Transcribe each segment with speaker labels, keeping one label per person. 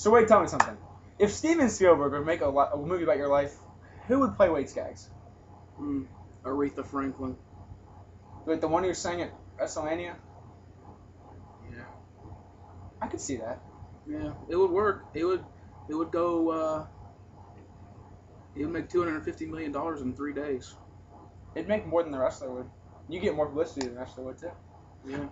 Speaker 1: So wait, tell me something. If Steven Spielberg would make a movie about your life, who would play Wade Skaggs?
Speaker 2: Aretha Franklin.
Speaker 1: Like the one who sang at WrestleMania?
Speaker 2: Yeah.
Speaker 1: I could see that.
Speaker 2: Yeah, it would work. It would go. It would make $250 million in 3 days.
Speaker 1: It'd make more than the wrestler would. You get more publicity than the wrestler would too.
Speaker 2: Yeah.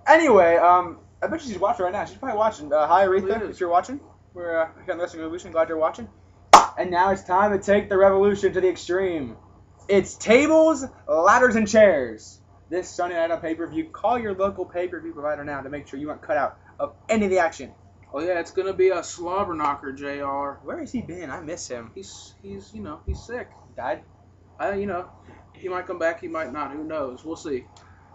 Speaker 1: Anyway, I bet she's watching right now. She's probably watching. Hi Aretha, if you're watching. We're here on the Wrestling Revolution. Glad you're watching. And now it's time to take the revolution to the extreme. It's tables, ladders, and chairs. This Sunday night on pay-per-view. Call your local pay-per-view provider now to make sure you aren't cut out of any of the action.
Speaker 2: Oh yeah, it's gonna be a slobber knocker, JR.
Speaker 1: Where has he been? I miss him.
Speaker 2: He's he's sick.
Speaker 1: Died?
Speaker 2: He might come back, he might not. Who knows? We'll see.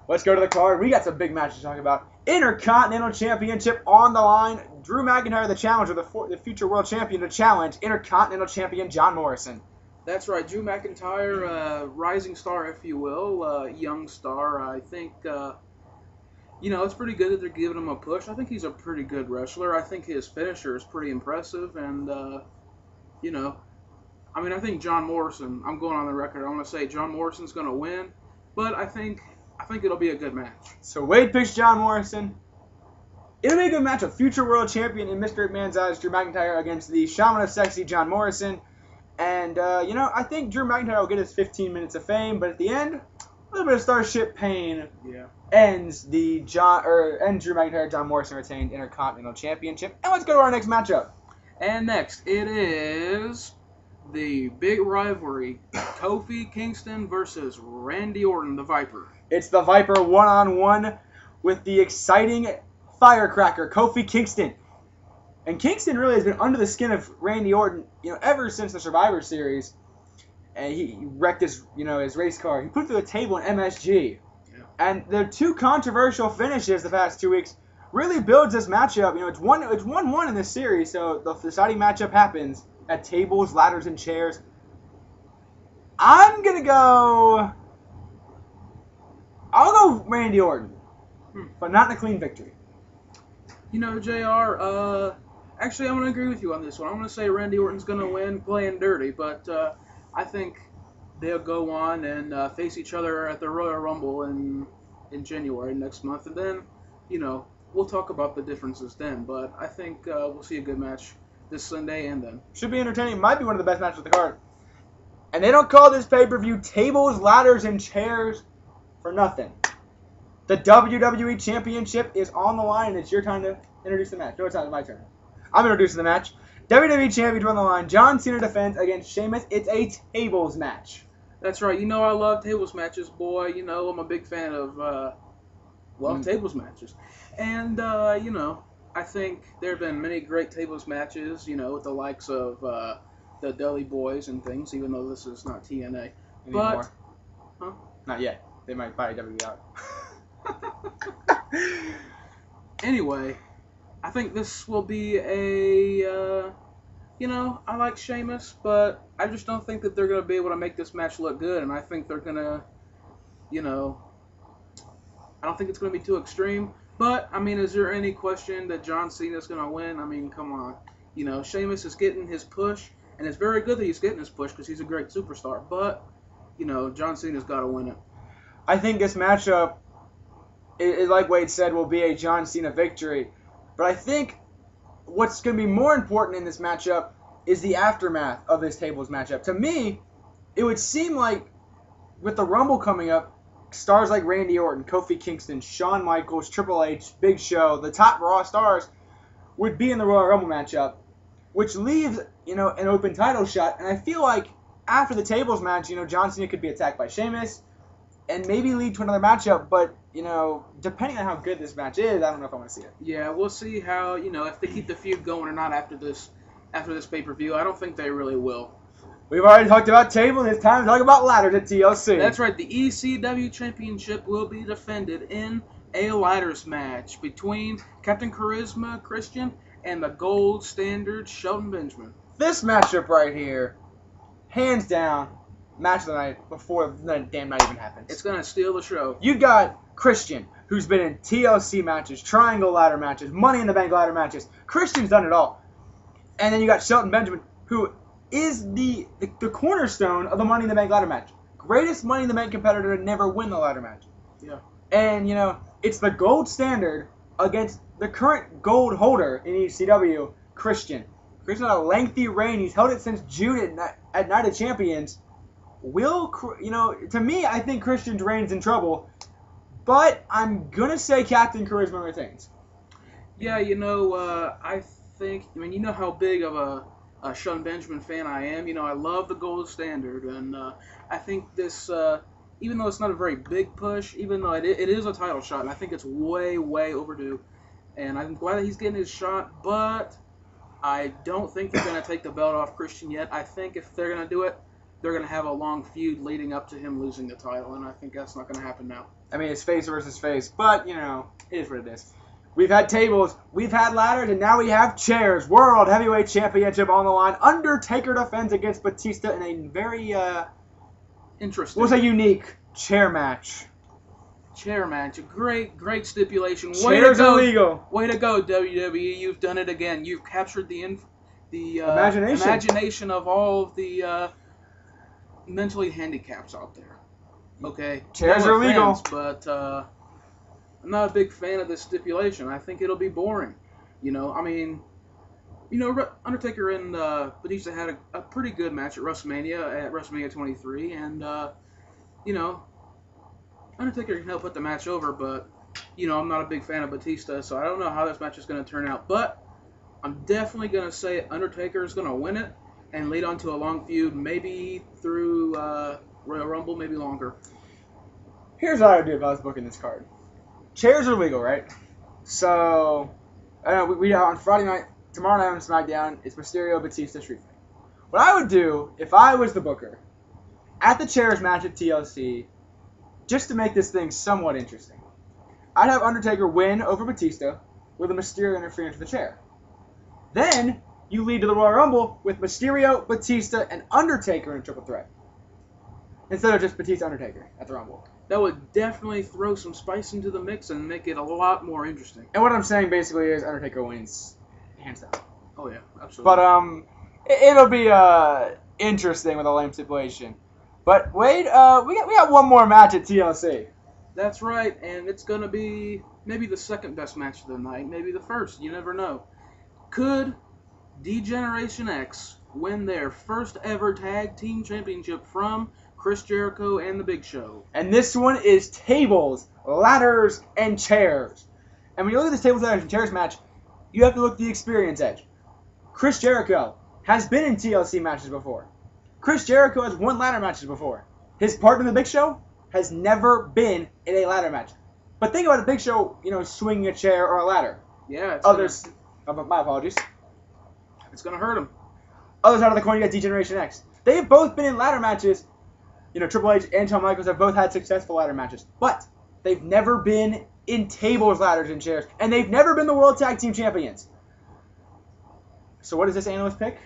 Speaker 1: Let's go to the card. We got some big matches to talk about. Intercontinental Championship on the line. Drew McIntyre, the challenger, the future world champion, to challenge Intercontinental Champion John Morrison.
Speaker 2: That's right, Drew McIntyre, rising star, if you will, young star. I think, it's pretty good that they're giving him a push. I think he's a pretty good wrestler. I think his finisher is pretty impressive, and, I think John Morrison, I'm going on the record, I want to say John Morrison's going to win, but I think it'll be a good match. So
Speaker 1: Wade picks John Morrison. It'll be a good match. A future world champion in Mr. McMahon's eyes, Drew McIntyre, against the Shaman of Sexy, John Morrison. And, I think Drew McIntyre will get his 15 minutes of fame, but at the end, a little bit of Starship pain ends Drew McIntyre, John Morrison retained Intercontinental Championship. And let's go to our next matchup.
Speaker 2: And next, it is the big rivalry, Kofi Kingston versus Randy Orton, the Viper.
Speaker 1: It's the Viper one-on-one with the exciting firecracker, Kofi Kingston. And Kingston really has been under the skin of Randy Orton, ever since the Survivor Series. And he wrecked his race car. He put it through the table in MSG. Yeah. And the two controversial finishes the past 2 weeks really builds this matchup. It's 1-1 in this series, so the deciding matchup happens at tables, ladders, and chairs. I'll go Randy Orton, but not in a clean victory.
Speaker 2: JR, actually, I'm going to agree with you on this one. I'm going to say Randy Orton's going to win playing dirty, but I think they'll go on and face each other at the Royal Rumble in January next month, and then, we'll talk about the differences then, but I think we'll see a good match this Sunday and then.
Speaker 1: Should be entertaining. Might be one of the best matches of the card. And they don't call this pay-per-view tables, ladders, and chairs for nothing. The WWE Championship is on the line, and it's your time to introduce the match. No, it's not my turn. I'm introducing the match. WWE Championship on the line. John Cena defends against Sheamus. It's a tables match.
Speaker 2: That's right. I love tables matches, boy. I'm a big fan of, tables matches. And, I think there have been many great tables matches, with the likes of the Dudley Boys and things, even though this is not TNA.
Speaker 1: But, not yet. They might buy WWE out.
Speaker 2: Anyway, I think this will be a, I like Sheamus, but I just don't think that they're going to be able to make this match look good, and I think they're going to, I don't think it's going to be too extreme, but, is there any question that John Cena's going to win? Come on. Sheamus is getting his push, and it's very good that he's getting his push because he's a great superstar, but, John Cena's got to win it.
Speaker 1: I think this matchup, like Wade said, will be a John Cena victory. But I think what's going to be more important in this matchup is the aftermath of this tables matchup. To me, it would seem like with the Rumble coming up, stars like Randy Orton, Kofi Kingston, Shawn Michaels, Triple H, Big Show, the top Raw stars would be in the Royal Rumble matchup, which leaves, an open title shot. And I feel like after the tables match, John Cena could be attacked by Sheamus and maybe lead to another matchup, but, depending on how good this match is, I don't know if I want to see it.
Speaker 2: Yeah, we'll see how, if they keep the feud going or not after this pay-per-view. I don't think they really will.
Speaker 1: We've already talked about tables, it's time to talk about ladders at TLC.
Speaker 2: That's right, the ECW Championship will be defended in a ladders match between Captain Charisma Christian and the Gold Standard Shelton Benjamin.
Speaker 1: This matchup right here, hands down, match of the night before the damn night even happens.
Speaker 2: It's going to steal the show.
Speaker 1: You got Christian, who's been in TLC matches, triangle ladder matches, Money in the Bank ladder matches. Christian's done it all. And then you got Shelton Benjamin, who is the cornerstone of the Money in the Bank ladder match. Greatest Money in the Bank competitor to never win the ladder match.
Speaker 2: Yeah.
Speaker 1: And, you know, it's the gold standard against the current gold holder in ECW, Christian. Christian had a lengthy reign. He's held it since June at Night of Champions. To me, I think Christian's reign's in trouble. But I'm going to say Captain Charisma retains.
Speaker 2: Yeah, I think, you know how big of a Shelton Benjamin fan I am. I love the gold standard. And I think this, even though it's not a very big push, even though it is a title shot, and I think it's way, way overdue. And I'm glad that he's getting his shot, but I don't think they're going to take the belt off Christian yet. I think if they're going to do it, they're going to have a long feud leading up to him losing the title, and I think that's not going to happen now.
Speaker 1: I mean, it's face versus face, but, it is what it is. We've had tables, we've had ladders, and now we have chairs. World Heavyweight Championship on the line. Undertaker defends against Batista in a very,
Speaker 2: interesting.
Speaker 1: What's a unique chair match?
Speaker 2: Chair match. A great, great stipulation.
Speaker 1: Chairs illegal.
Speaker 2: Way to go, WWE. You've done it again. You've captured the
Speaker 1: imagination
Speaker 2: of all of the mentally handicaps out there. Okay?
Speaker 1: Chairs are legal.
Speaker 2: Offense, but I'm not a big fan of this stipulation. I think it'll be boring. Undertaker and Batista had a pretty good match at WrestleMania 23, and Undertaker can help put the match over, but I'm not a big fan of Batista, so I don't know how this match is going to turn out. But I'm definitely going to say Undertaker is going to win it and lead on to a long feud, maybe through Royal Rumble, maybe longer.
Speaker 1: Here's what I would do if I was booking this card. Chairs are legal, right? So, we on Friday night, tomorrow night on SmackDown, it's Mysterio, Batista, Street Fight. What I would do, if I was the booker, at the chairs match at TLC, just to make this thing somewhat interesting, I'd have Undertaker win over Batista with a Mysterio interference with the chair. Then, you lead to the Royal Rumble with Mysterio, Batista, and Undertaker in a triple threat. Instead of just Batista-Undertaker at the Rumble.
Speaker 2: That would definitely throw some spice into the mix and make it a lot more interesting.
Speaker 1: And what I'm saying basically is Undertaker wins hands down.
Speaker 2: Oh yeah, absolutely.
Speaker 1: But it'll be interesting with a lame stipulation. But Wade, we got one more match at TLC.
Speaker 2: That's right, and it's gonna be maybe the second best match of the night, maybe the first. You never know. Could D-Generation X win their first ever tag team championship from Chris Jericho and The Big Show?
Speaker 1: And this one is tables, ladders, and chairs. And when you look at this tables, ladders, and chairs match, you have to look at the experience edge. Chris Jericho has been in TLC matches before. Chris Jericho has won ladder matches before. His partner in The Big Show has never been in a ladder match. But think about The Big Show, swinging a chair or a ladder.
Speaker 2: Yeah.
Speaker 1: My apologies.
Speaker 2: It's going to hurt him.
Speaker 1: Other side of the coin, you got D-Generation X. They have both been in ladder matches. Triple H and Shawn Michaels have both had successful ladder matches. But they've never been in tables, ladders, and chairs. And they've never been the World Tag Team Champions. So what does this analyst pick?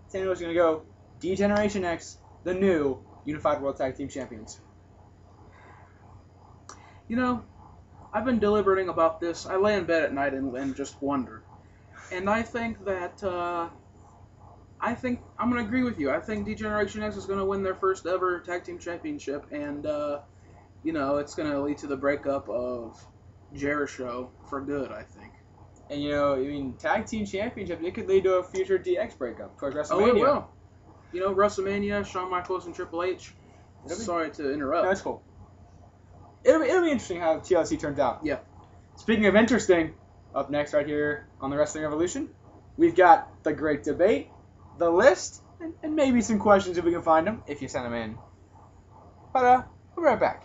Speaker 1: This analyst is going to go D-Generation X, the new Unified World Tag Team Champions.
Speaker 2: I've been deliberating about this. I lay in bed at night and just wonder. And I think that, I'm going to agree with you. I think D-Generation X is going to win their first ever tag team championship. And, it's going to lead to the breakup of Jericho for good, I think.
Speaker 1: And, tag team championship, it could lead to a future DX breakup towards WrestleMania.
Speaker 2: Oh, it will. WrestleMania, Shawn Michaels and Triple H. Sorry to interrupt.
Speaker 1: No, that's cool. It'll be interesting how TLC turns out.
Speaker 2: Yeah.
Speaker 1: Speaking of interesting, up next right here on the Wrestling Revolution, we've got the Great Debate, the list, and maybe some questions if we can find them, if you send them in. But we'll be right back.